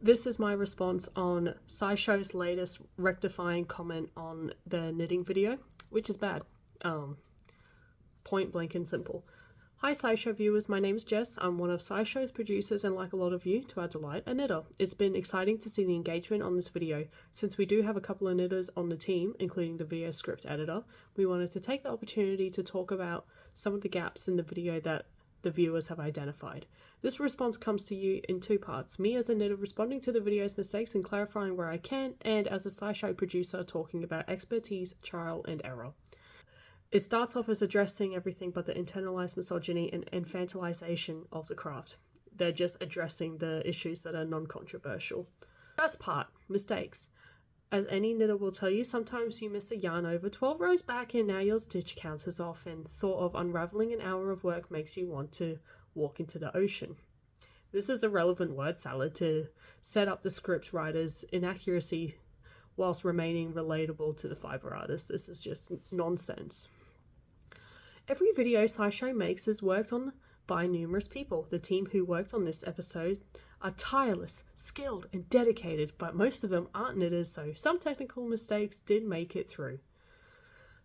This is my response on SciShows' latest rectifying comment on the knitting video, which is bad. Point blank and simple. Hi SciShow viewers, my name is Jess. I'm one of SciShow's producers and, like a lot of you, to our delight, a knitter. It's been exciting to see the engagement on this video. Since we do have a couple of knitters on the team, including the video script editor, we wanted to take the opportunity to talk about some of the gaps in the video that the viewers have identified. This response comes to you in two parts, me as a knitter responding to the video's mistakes and clarifying where I can, and as a SciShow producer talking about expertise, trial and error. It starts off as addressing everything but the internalized misogyny and infantilization of the craft. They're just addressing the issues that are non-controversial. First part, mistakes. As any knitter will tell you, sometimes you miss a yarn over 12 rows back and now your stitch counts as off, and thought of unraveling an hour of work makes you want to walk into the ocean. This is a relevant word salad to set up the script writer's inaccuracy whilst remaining relatable to the Fibre artist. This is just nonsense. Every video SciShow makes is worked on by numerous people. The team who worked on this episode are tireless, skilled, and dedicated, but most of them aren't knitters, so some technical mistakes did make it through.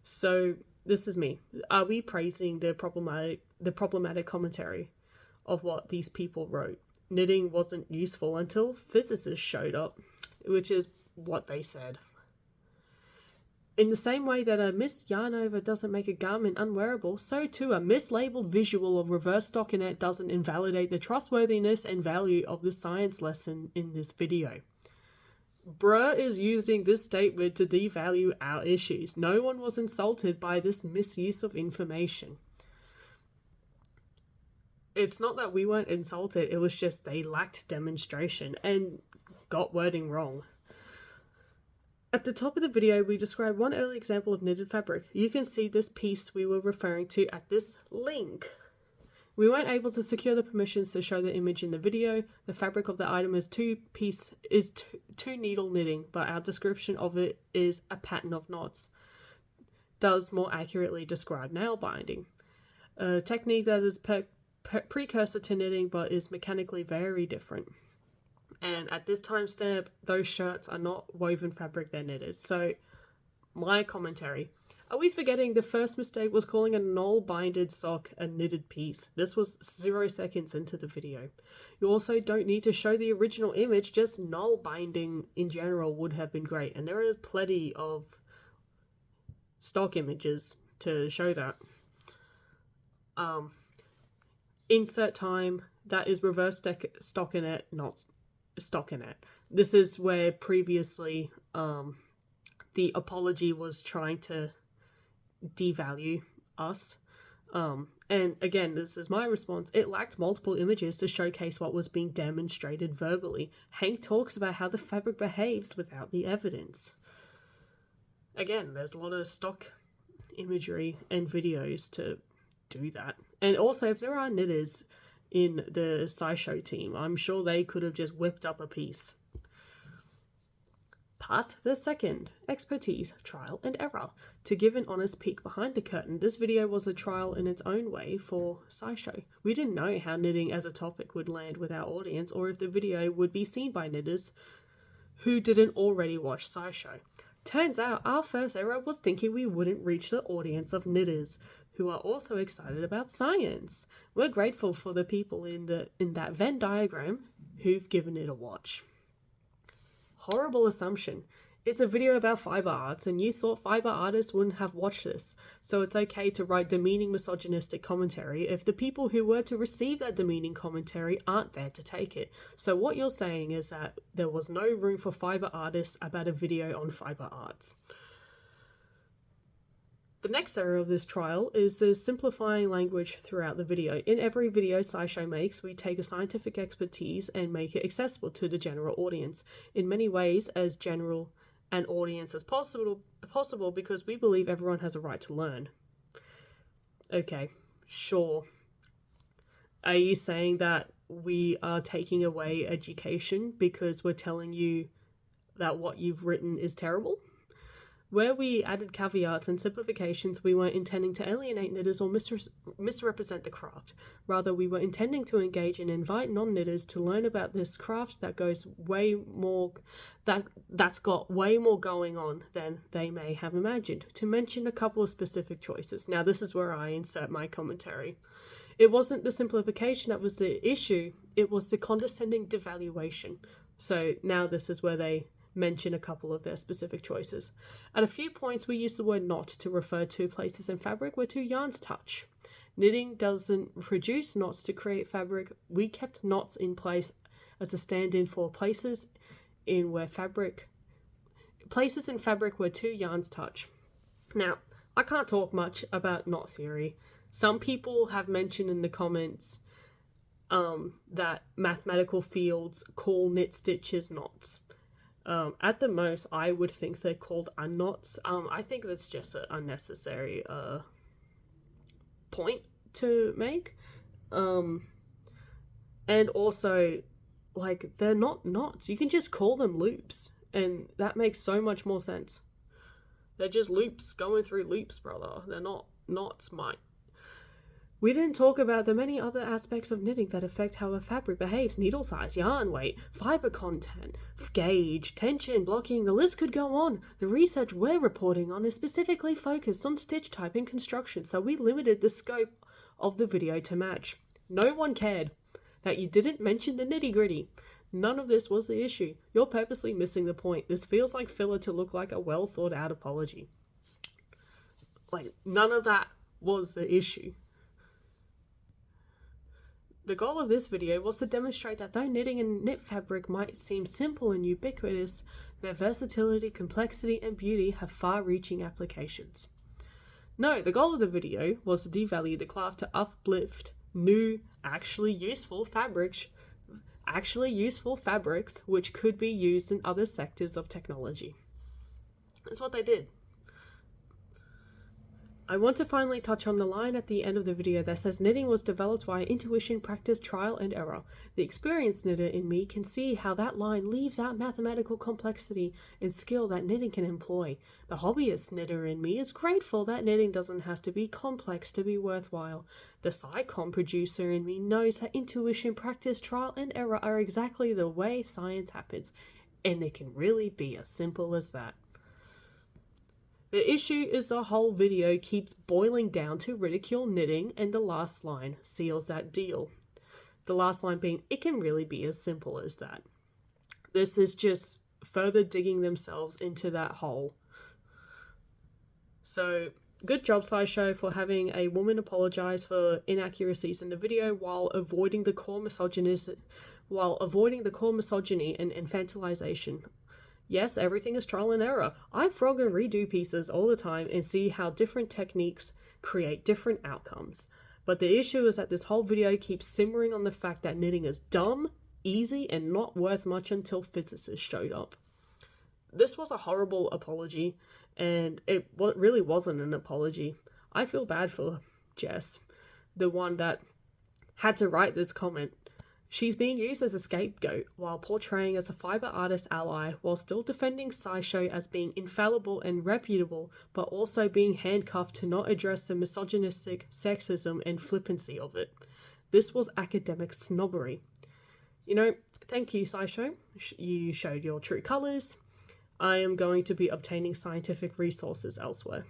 So this is me. Are we praising the problematic commentary of what these people wrote? Knitting wasn't useful until physicists showed up, which is what they said. In the same way that a missed yarn over doesn't make a garment unwearable, so too a mislabeled visual of reverse stockinette doesn't invalidate the trustworthiness and value of the science lesson in this video. Bruh is using this statement to devalue our issues. No one was insulted by this misuse of information. It's not that we weren't insulted, it was just they lacked demonstration and got wording wrong. At the top of the video, we describe one early example of knitted fabric. You can see this piece we were referring to at this link. We weren't able to secure the permissions to show the image in the video. The fabric of the item is two needle knitting, but our description of it is a pattern of knots. Does more accurately describe nail binding. A technique that is precursor to knitting, but is mechanically very different. And at this timestamp, those shirts are not woven fabric, they're knitted. So, my commentary. Are we forgetting the first mistake was calling a null-binded sock a knitted piece? This was 0 seconds into the video. You also don't need to show the original image, just null binding in general would have been great. And there are plenty of stock images to show that. Insert time, that is reverse stockinette, not stockinette. This is where previously the apology was trying to devalue us. And again, this is my response. It lacked multiple images to showcase what was being demonstrated verbally. Hank talks about how the fabric behaves without the evidence. Again, there's a lot of stock imagery and videos to do that. And also, if there are knitters in the SciShow team, I'm sure they could have just whipped up a piece. Part the second, expertise, trial and error. To give an honest peek behind the curtain, this video was a trial in its own way for SciShow. We didn't know how knitting as a topic would land with our audience, or if the video would be seen by knitters who didn't already watch SciShow. Turns out our first error was thinking we wouldn't reach the audience of knitters who are also excited about science. We're grateful for the people in that Venn diagram who've given it a watch. Horrible assumption. It's a video about fiber arts and you thought fiber artists wouldn't have watched this, so it's okay to write demeaning misogynistic commentary if the people who were to receive that demeaning commentary aren't there to take it. So what you're saying is that there was no room for fiber artists about a video on fiber arts. The next error of this trial is the simplifying language throughout the video. In every video SciShow makes, we take a scientific expertise and make it accessible to the general audience. In many ways, as general an audience as possible because we believe everyone has a right to learn. Okay, sure. Are you saying that we are taking away education because we're telling you that what you've written is terrible? Where we added caveats and simplifications, we weren't intending to alienate knitters or misrepresent the craft. Rather, we were intending to engage and invite non-knitters to learn about this craft that goes way more, that's got way more going on than they may have imagined. To mention a couple of specific choices. Now, this is where I insert my commentary. It wasn't the simplification that was the issue, it was the condescending devaluation. So now this is where they mention a couple of their specific choices. At a few points, we use the word knot to refer to places in fabric where two yarns touch. Knitting doesn't produce knots to create fabric. We kept knots in place as a stand-in for places in fabric where two yarns touch. Now, I can't talk much about knot theory. Some people have mentioned in the comments that mathematical fields call knit stitches knots. At the most, I would think they're called unknots. I think that's just an unnecessary point to make. And also, like, they're not knots. You can just call them loops, and that makes so much more sense. They're just loops going through loops, brother. They're not knots, mate. We didn't talk about the many other aspects of knitting that affect how a fabric behaves: needle size, yarn weight, fibre content, gauge, tension, blocking, the list could go on. The research we're reporting on is specifically focused on stitch type and construction, so we limited the scope of the video to match. No one cared that you didn't mention the nitty-gritty. None of this was the issue. You're purposely missing the point. This feels like filler to look like a well-thought-out apology. Like, none of that was the issue. The goal of this video was to demonstrate that though knitting and knit fabric might seem simple and ubiquitous, their versatility, complexity, and beauty have far-reaching applications. No, the goal of the video was to devalue the craft to uplift new, actually useful fabrics which could be used in other sectors of technology. That's what they did. I want to finally touch on the line at the end of the video that says knitting was developed via intuition, practice, trial, and error. The experienced knitter in me can see how that line leaves out mathematical complexity and skill that knitting can employ. The hobbyist knitter in me is grateful that knitting doesn't have to be complex to be worthwhile. The SciComm producer in me knows that intuition, practice, trial, and error are exactly the way science happens, and it can really be as simple as that. The issue is the whole video keeps boiling down to ridicule knitting, and the last line seals that deal. The last line being, it can really be as simple as that. This is just further digging themselves into that hole. So, good job, SciShow, for having a woman apologize for inaccuracies in the video while avoiding the core misogyny and infantilization. Yes, everything is trial and error. I frog and redo pieces all the time and see how different techniques create different outcomes. But the issue is that this whole video keeps simmering on the fact that knitting is dumb, easy, and not worth much until physicists showed up. This was a horrible apology, and it really wasn't an apology. I feel bad for Jess, the one that had to write this comment. She's being used as a scapegoat while portraying as a fiber artist ally while still defending SciShow as being infallible and reputable, but also being handcuffed to not address the misogynistic sexism and flippancy of it. This was academic snobbery. You know, thank you, SciShow. You showed your true colours. I am going to be obtaining scientific resources elsewhere.